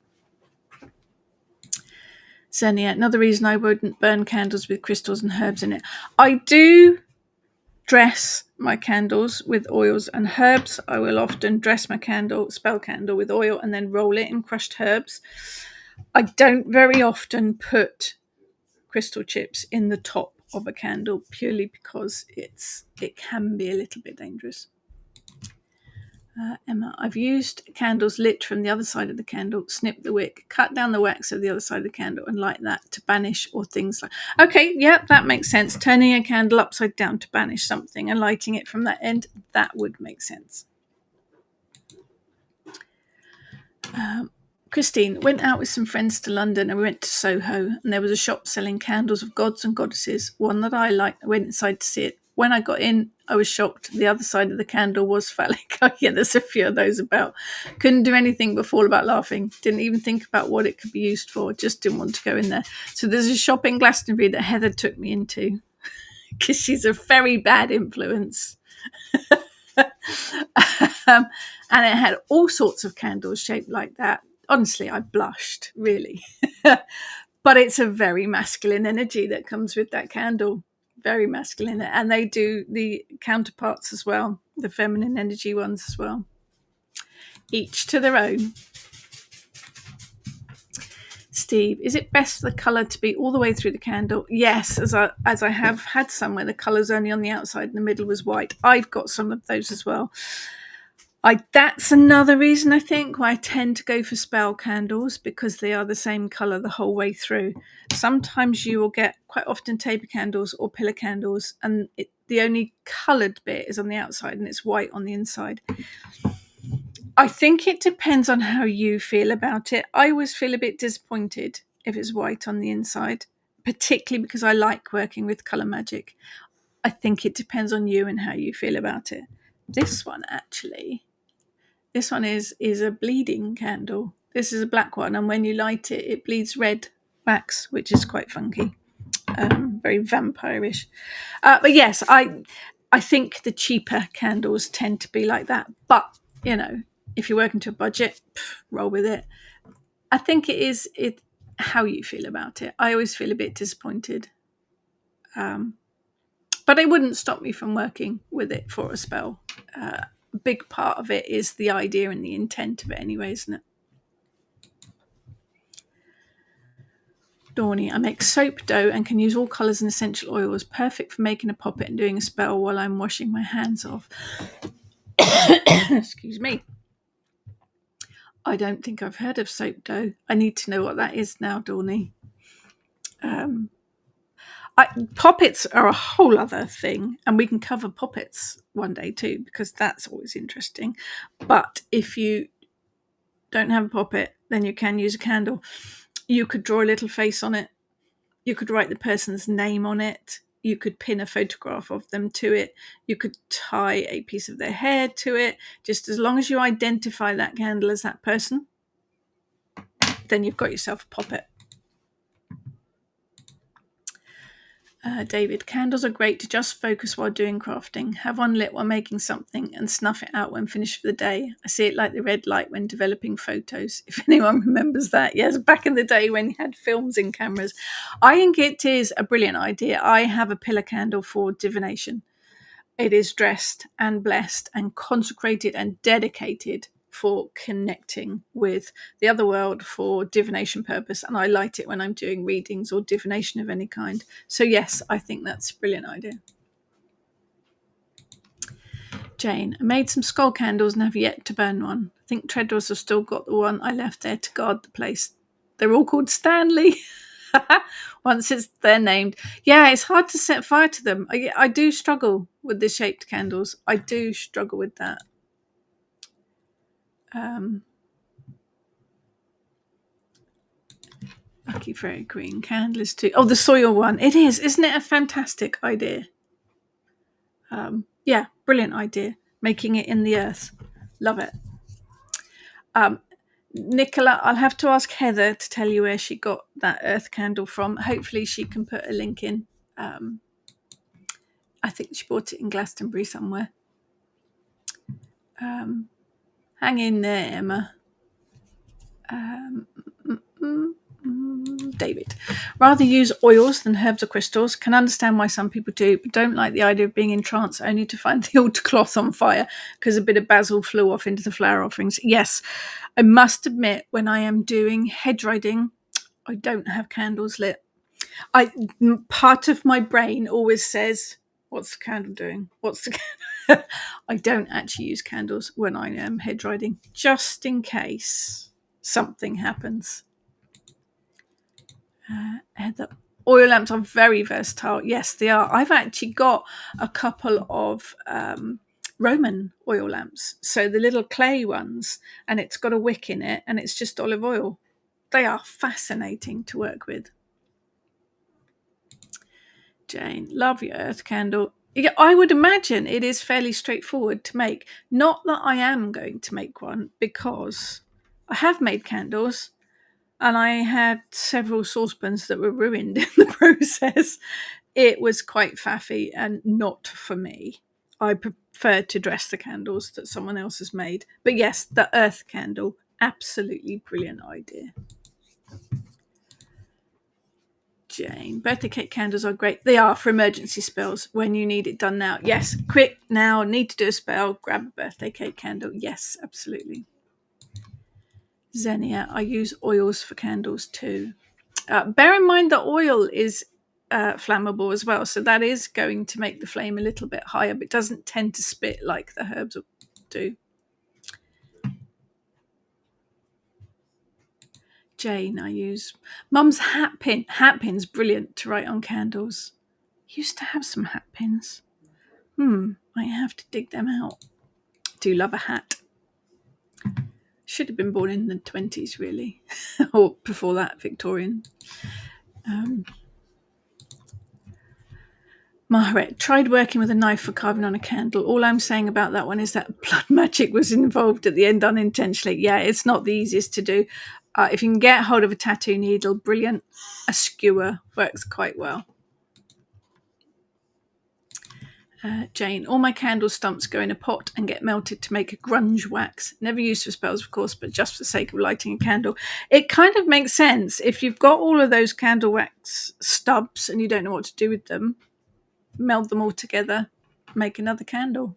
Xenia, another reason I wouldn't burn candles with crystals and herbs in it. I do dress my candles with oils and herbs. I will often dress my spell candle with oil and then roll it in crushed herbs. I don't very often put crystal chips in the top of a candle purely because it can be a little bit dangerous. Emma, I've used candles lit from the other side of the candle, snip the wick, cut down the wax of the other side of the candle and light that to banish or things like. Okay, yeah, that makes sense. Turning a candle upside down to banish something and lighting it from that end, that would make sense. Christine, went out with some friends to London and we went to Soho and there was a shop selling candles of gods and goddesses, one that I liked. I went inside to see it. When I got in, I was shocked. The other side of the candle was phallic. Oh, yeah, there's a few of those about. Couldn't do anything but fall about laughing. Didn't even think about what it could be used for. Just didn't want to go in there. So there's a shop in Glastonbury that Heather took me into because she's a very bad influence. And it had all sorts of candles shaped like that. Honestly, I blushed, really. But it's a very masculine energy that comes with that candle. Very masculine. And they do the counterparts as well, the feminine energy ones as well. Each to their own. Steve, is it best for the colour to be all the way through the candle? Yes, as I have had some where the colour's only on the outside and the middle was white. I've got some of those as well. That's another reason I think why I tend to go for spell candles, because they are the same colour the whole way through. Sometimes you will get quite often taper candles or pillar candles and the only coloured bit is on the outside and it's white on the inside. I think it depends on how you feel about it. I always feel a bit disappointed if it's white on the inside, particularly because I like working with colour magic. I think it depends on you and how you feel about it. This one is a bleeding candle. This is a black one, and when you light it, it bleeds red wax, which is quite funky, very vampirish. But yes, I think the cheaper candles tend to be like that. But you know, if you're working to a budget, roll with it. I think it is how you feel about it. I always feel a bit disappointed, but it wouldn't stop me from working with it for a spell. Big part of it is the idea and the intent of it anyway, isn't it? Dawny, I make soap dough and can use all colours and essential oils. Perfect for making a poppet and doing a spell while I'm washing my hands off. Excuse me. I don't think I've heard of soap dough. I need to know what that is now, Dawny. Poppets are a whole other thing, and we can cover poppets one day too, because that's always interesting. But if you don't have a poppet, then you can use a candle. You could draw a little face on it. You could write the person's name on it. You could pin a photograph of them to it. You could tie a piece of their hair to it. Just as long as you identify that candle as that person, then you've got yourself a poppet. David, candles are great to just focus while doing crafting. Have one lit while making something and snuff it out when finished for the day. I see it like the red light when developing photos. If anyone remembers that. Yes, back in the day when you had films in cameras. I think it is a brilliant idea. I have a pillar candle for divination. It is dressed and blessed and consecrated and dedicated for connecting with the other world for divination purpose, and I light it when I'm doing readings or divination of any kind. So yes, I think that's a brilliant idea. Jane, I made some skull candles and have yet to burn one. I think Treadwells have still got the one I left there to guard the place. They're all called Stanley. Once they're named. Yeah, it's hard to set fire to them. I do struggle with the shaped candles. I do struggle with that. Lucky Fairy Queen candle is too. Oh, the soil one. It is. Isn't it a fantastic idea? Yeah, brilliant idea. Making it in the earth. Love it. Nicola, I'll have to ask Heather to tell you where she got that earth candle from. Hopefully she can put a link in. I think she bought it in Glastonbury somewhere. Hang in there, Emma. David, rather use oils than herbs or crystals. Can understand why some people do, but don't like the idea of being in trance only to find the altar cloth on fire because a bit of basil flew off into the flower offerings. Yes, I must admit, when I am doing hedge riding, I don't have candles lit. Part of my brain always says, what's the candle doing? What's the candle? I don't actually use candles when I am hedge riding, just in case something happens. The oil lamps are very versatile. Yes, they are. I've actually got a couple of Roman oil lamps. So the little clay ones, and it's got a wick in it, and it's just olive oil. They are fascinating to work with. Jane, love your earth candle. Yeah, I would imagine it is fairly straightforward to make. Not that I am going to make one, because I have made candles and I had several saucepans that were ruined in the process. It was quite faffy and not for me. I prefer to dress the candles that someone else has made. But yes, the earth candle, absolutely brilliant idea. Jane, birthday cake candles are great. They are for emergency spells when you need it done now. Yes, quick now, need to do a spell, grab a birthday cake candle. Yes, absolutely. Xenia, I use oils for candles too. Bear in mind that oil is flammable as well, so that is going to make the flame a little bit higher, but it doesn't tend to spit like the herbs do. Jane, I use Mum's hat pin. Hat pin's brilliant to write on candles. Used to have some hat pins. I have to dig them out. Do love a hat. Should have been born in the 20s, really, or before that, Victorian. Maharet, tried working with a knife for carving on a candle. All I'm saying about that one is that blood magic was involved at the end unintentionally. Yeah, it's not the easiest to do. If you can get hold of a tattoo needle, brilliant. A skewer works quite well. Jane, all my candle stumps go in a pot and get melted to make a grunge wax. Never used for spells, of course, but just for the sake of lighting a candle. It kind of makes sense. If you've got all of those candle wax stubs and you don't know what to do with them, meld them all together, make another candle.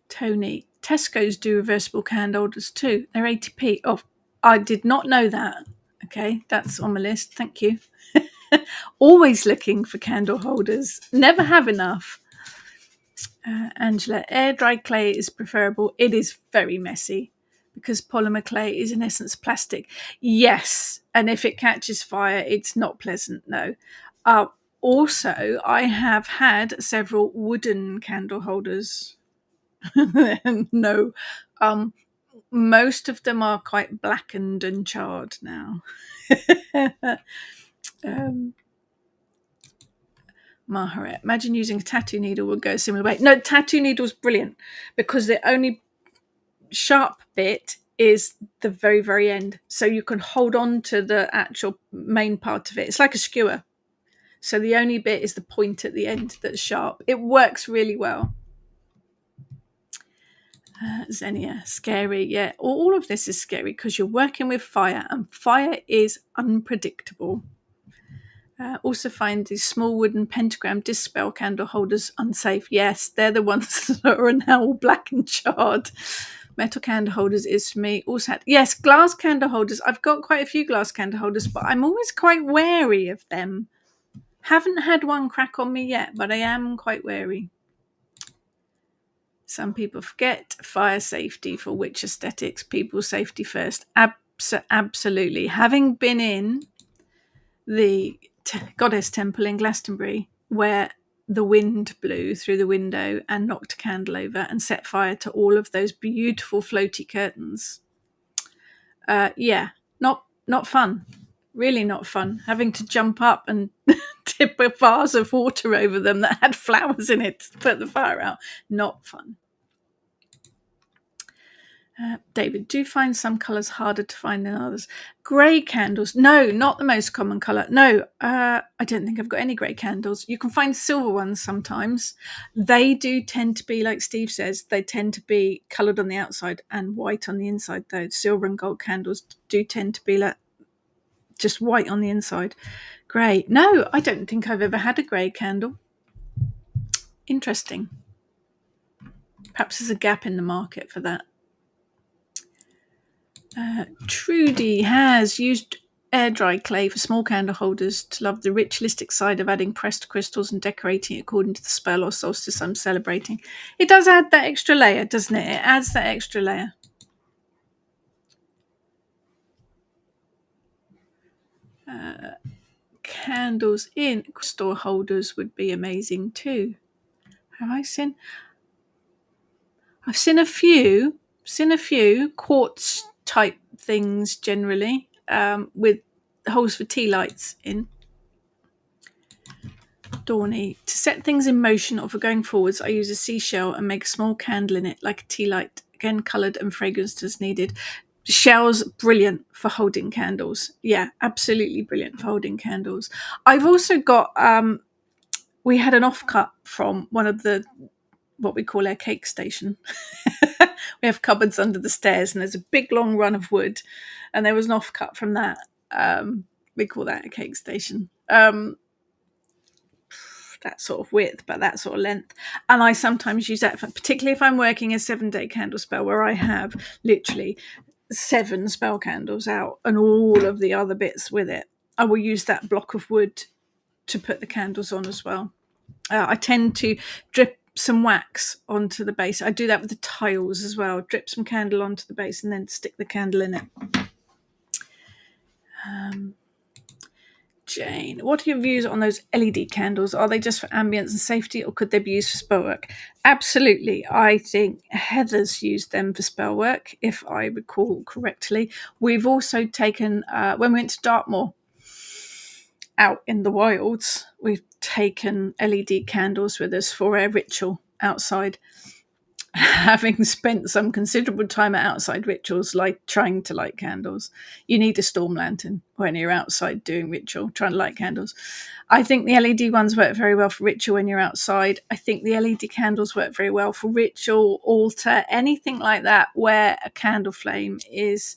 Tony, Tesco's do reversible candle holders too. They're 80p. Oh, I did not know that. Okay, that's on my list. Thank you. Always looking for candle holders. Never have enough. Angela, air dry clay is preferable. It is very messy because polymer clay is in essence plastic. Yes, and if it catches fire, it's not pleasant. No. Also, I have had several wooden candle holders. No. Most of them are quite blackened and charred now. Maharet, imagine using a tattoo needle would go a similar way. No, tattoo needle's brilliant because the only sharp bit is the very, very end. So you can hold on to the actual main part of it. It's like a skewer. So the only bit is the point at the end that's sharp. It works really well. Xenia, scary. Yeah, all of this is scary because you're working with fire and fire is unpredictable. Also find these small wooden pentagram dispel candle holders unsafe. Yes, they're the ones that are now all black and charred. Metal candle holders is for me. Also had, yes, glass candle holders. I've got quite a few glass candle holders, but I'm always quite wary of them. Haven't had one crack on me yet, but I am quite wary. Some people forget fire safety for witch aesthetics. People safety first. Absolutely. Having been in the Goddess Temple in Glastonbury, where the wind blew through the window and knocked a candle over and set fire to all of those beautiful floaty curtains. Yeah, not fun. Really not fun. Having to jump up and tip a vase of water over them that had flowers in it to put the fire out. Not fun. David, do you find some colours harder to find than others? Grey candles. No, not the most common colour. No, I don't think I've got any grey candles. You can find silver ones sometimes. They do tend to be, like Steve says, they tend to be coloured on the outside and white on the inside, though. Silver and gold candles do tend to be like just white on the inside. Grey. No, I don't think I've ever had a grey candle. Interesting. Perhaps there's a gap in the market for that. Trudy has used air dry clay for small candle holders to love the ritualistic side of adding pressed crystals and decorating according to the spell or solstice I'm celebrating. It does add that extra layer, doesn't it? It adds that extra layer. Candles in crystal holders would be amazing too. Have I seen? I've seen a few quartz type things generally, with holes for tea lights in. Dawny. To set things in motion or for going forwards, I use a seashell and make a small candle in it, like a tea light, again coloured and fragranced as needed. Shells, brilliant for holding candles. Yeah, absolutely brilliant for holding candles. I've also got, we had an offcut from one of the, what we call our cake station. We have cupboards under the stairs and there's a big long run of wood, and there was an offcut from that. We call that a cake station. That sort of width, but that sort of length. And I sometimes use that, particularly if I'm working a 7-day candle spell where I have literally 7 spell candles out and all of the other bits with it. I will use that block of wood to put the candles on as well. I tend to drip some wax onto the base. I do that with the tiles as well. Drip some candle onto the base and then stick the candle in it. Jane, what are your views on those LED candles? Are they just for ambience and safety, or could they be used for spell work? Absolutely. I think Heather's used them for spell work, if I recall correctly. We've also taken, when we went to Dartmoor, out in the wilds, we've taken LED candles with us for our ritual outside. Having spent some considerable time at outside rituals, like trying to light candles, you need a storm lantern when you're outside doing ritual, trying to light candles. I think the LED ones work very well for ritual when you're outside. I think the LED candles work very well for ritual, altar, anything like that where a candle flame is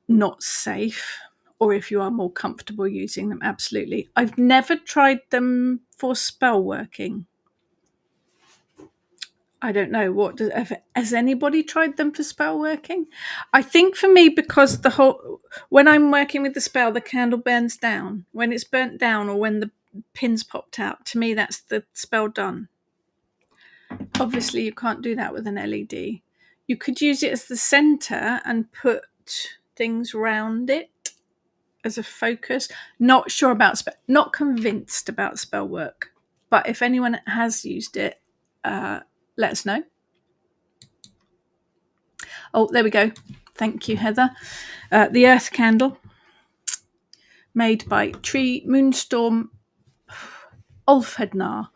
not safe, or if you are more comfortable using them, absolutely. I've never tried them for spell working. I don't know, has anybody tried them for spell working? I think for me, because when I'm working with the spell, the candle burns down. When it's burnt down or when the pins popped out, to me that's the spell done. Obviously you can't do that with an LED. You could use it as the center and put things around it as a focus. Not sure about not convinced about spell work, but if anyone has used it, let us know. Oh, there we go. Thank you, Heather. The Earth Candle, made by Tree Moonstorm Ulfhednar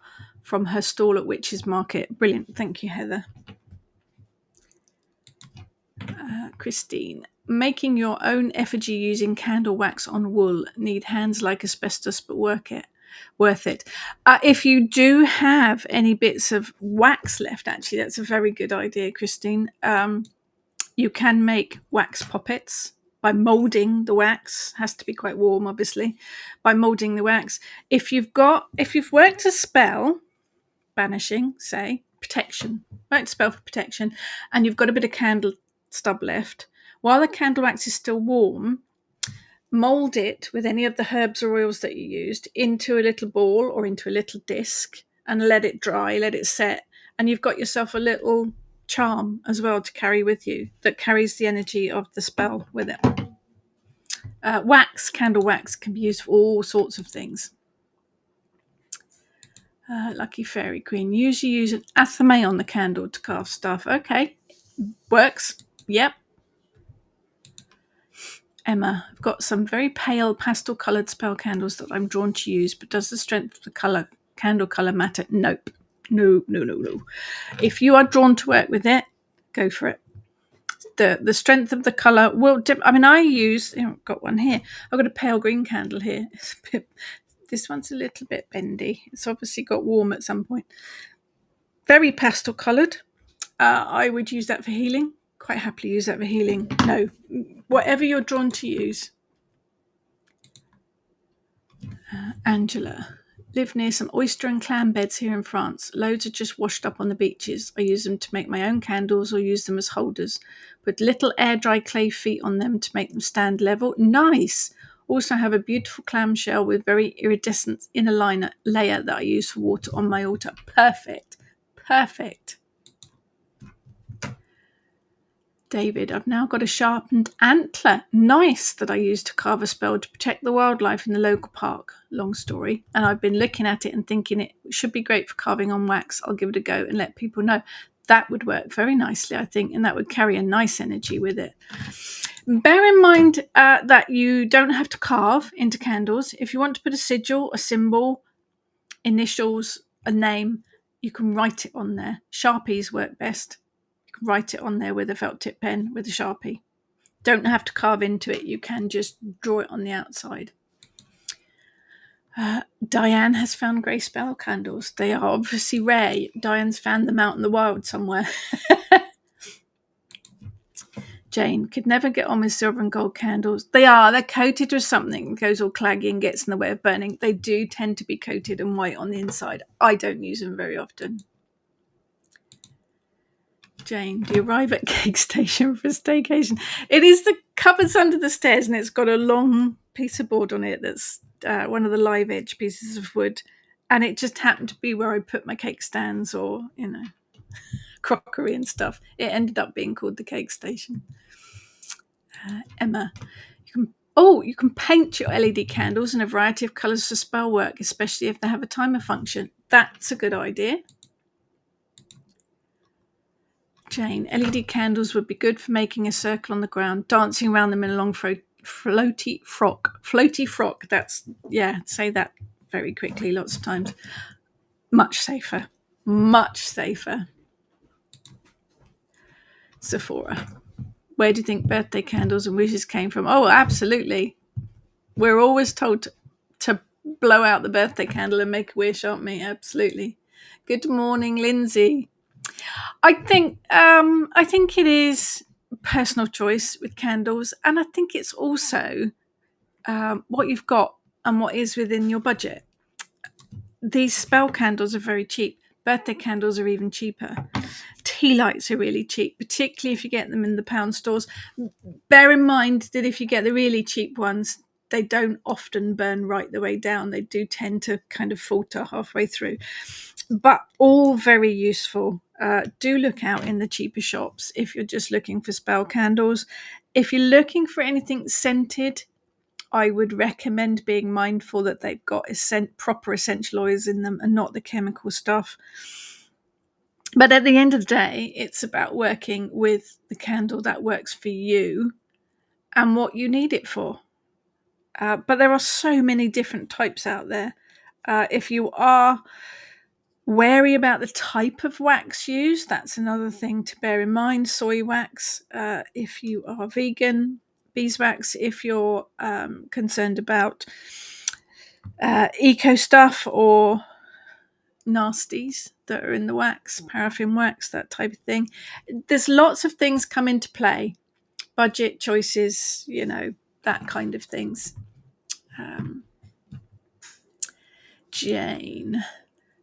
from her stall at Witches Market. Brilliant. Thank you, Heather. Christine, making your own effigy using candle wax on wool. Need hands like asbestos, but worth it. If you do have any bits of wax left, actually, that's a very good idea, Christine. You can make wax puppets by moulding the wax. Has to be quite warm, obviously, by moulding the wax. If you've worked a spell, banishing, say, protection, worked a spell for protection, and you've got a bit of candle stub left, while the candle wax is still warm, mould it with any of the herbs or oils that you used into a little ball or into a little disc and let it dry, let it set, and you've got yourself a little charm as well to carry with you that carries the energy of the spell with it. Candle wax can be used for all sorts of things. Lucky Fairy Queen, usually use an athame on the candle to cast stuff. Okay, works. Yep. Emma, I've got some very pale pastel coloured spell candles that I'm drawn to use, but does the strength of the candle colour matter? Nope. No. If you are drawn to work with it, go for it. The strength of the colour will dip. I mean, I've got one here. I've got a pale green candle here. This one's a little bit bendy. It's obviously got warm at some point. Very pastel coloured. I would use that for healing. Quite happily use that for healing. No, whatever you're drawn to use. Angela, live near some oyster and clam beds here in France. Loads are just washed up on the beaches. I use them to make my own candles or use them as holders. Put little air dry clay feet on them to make them stand level. Nice. Also have a beautiful clamshell with very iridescent inner layer that I use for water on my altar. Perfect. Perfect. David, I've now got a sharpened antler. Nice, that I use to carve a spell to protect the wildlife in the local park. Long story. And I've been looking at it and thinking it should be great for carving on wax. I'll give it a go and let people know. That would work very nicely, I think, and that would carry a nice energy with it. Bear in mind that you don't have to carve into candles. If you want to put a sigil, a symbol, initials, a name, you can write it on there. Sharpies work best. You can write it on there with a felt tip pen with a Sharpie. Don't have to carve into it. You can just draw it on the outside. Diane has found grey spell candles. They are obviously rare. Diane's found them out in the wild somewhere. Jane, could never get on with silver and gold candles. They're coated with something that goes all claggy and gets in the way of burning. They do tend to be coated and white on the inside. I don't use them very often. Jane, do you arrive at Cake Station for a staycation? It is the cupboards under the stairs, and it's got a long piece of board on it that's one of the live edge pieces of wood, and it just happened to be where I put my cake stands or, crockery and stuff. It ended up being called the Cake Station. Emma, you can paint your LED candles in a variety of colours for spell work, especially if they have a timer function. That's a good idea. Jane, LED candles would be good for making a circle on the ground, dancing around them in a long floaty frock. Floaty frock. Say that very quickly lots of times. Much safer. Much safer. Sephora, where do you think birthday candles and wishes came from? Oh, absolutely. We're always told to blow out the birthday candle and make a wish, aren't we? Absolutely. Good morning, Lindsay. I think it is personal choice with candles, and I think it's also what you've got and what is within your budget. These spell candles are very cheap. Birthday candles are even cheaper. Tea lights are really cheap, particularly if you get them in the pound stores. Bear in mind that if you get the really cheap ones, they don't often burn right the way down. They do tend to kind of falter halfway through. But all very useful. Do look out in the cheaper shops if you're just looking for spell candles. If you're looking for anything scented, I would recommend being mindful that they've got proper essential oils in them and not the chemical stuff. But at the end of the day, it's about working with the candle that works for you and what you need it for. But there are so many different types out there. If you are wary about the type of wax used, that's another thing to bear in mind. Soy wax, if you are vegan, beeswax, if you're concerned about eco stuff or nasties that are in the wax, paraffin wax, that type of thing. There's lots of things come into play. Budget choices, that kind of things. Jane,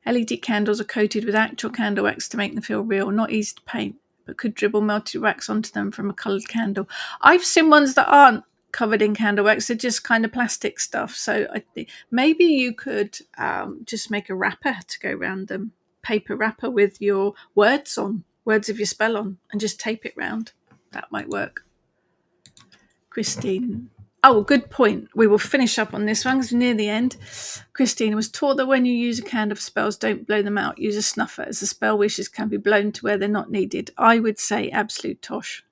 LED candles are coated with actual candle wax to make them feel real, not easy to paint, but could dribble melted wax onto them from a coloured candle. I've seen ones that aren't covered in candle wax, they're just kind of plastic stuff. So I think maybe you could just make a wrapper to go around them, paper wrapper with your words of your spell on, and just tape it round. That might work. Christine. Oh, good point. We will finish up on this one because we're near the end. Christine was taught that when you use a candle for spells, don't blow them out. Use a snuffer, as the spell wishes can be blown to where they're not needed. I would say absolute tosh.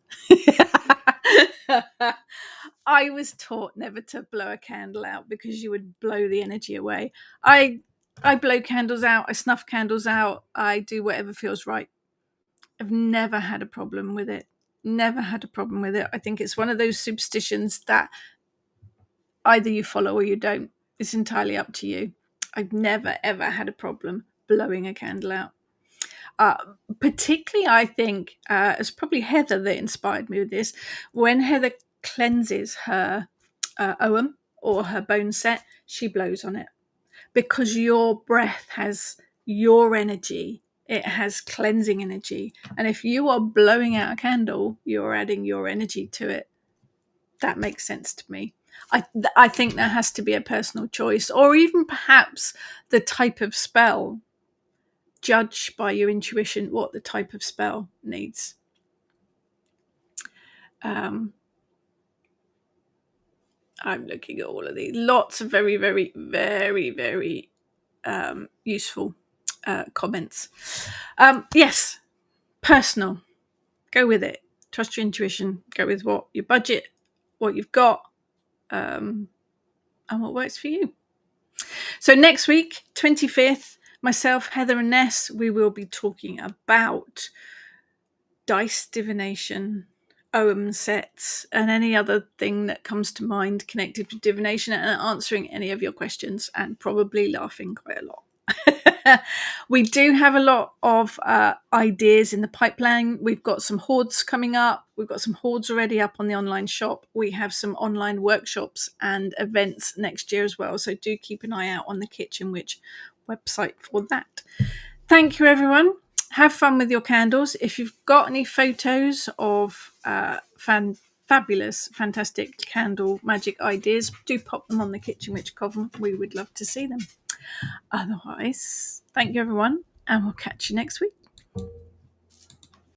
I was taught never to blow a candle out because you would blow the energy away. I blow candles out. I snuff candles out. I do whatever feels right. I've never had a problem with it. Never had a problem with it. I think it's one of those superstitions that either you follow or you don't. It's entirely up to you. I've never, ever had a problem blowing a candle out. Particularly, I think, it's probably Heather that inspired me with this. When Heather cleanses her ogham or her bone set, she blows on it. Because your breath has your energy. It has cleansing energy. And if you are blowing out a candle, you're adding your energy to it. That makes sense to me. I think there has to be a personal choice, or even perhaps the type of spell. Judge by your intuition what the type of spell needs. I'm looking at all of these. Lots of very, very, very, very useful comments. Yes, personal. Go with it. Trust your intuition. Go with what your budget, what you've got, and what works for you. So next week, 25th, myself, Heather and Ness, we will be talking about dice divination, ogham sets, and any other thing that comes to mind connected to divination, and answering any of your questions, and probably laughing quite a lot. We do have a lot of ideas in the pipeline. We've got some hoards coming up. We've got some hoards already up on the online shop. We have some online workshops and events next year as well. So do keep an eye out on the Kitchen Witch website for that. Thank you, everyone. Have fun with your candles. If you've got any photos of fabulous, fantastic candle magic ideas, do pop them on the Kitchen Witch Coven. We would love to see them. Otherwise, thank you, everyone, and we'll catch you next week.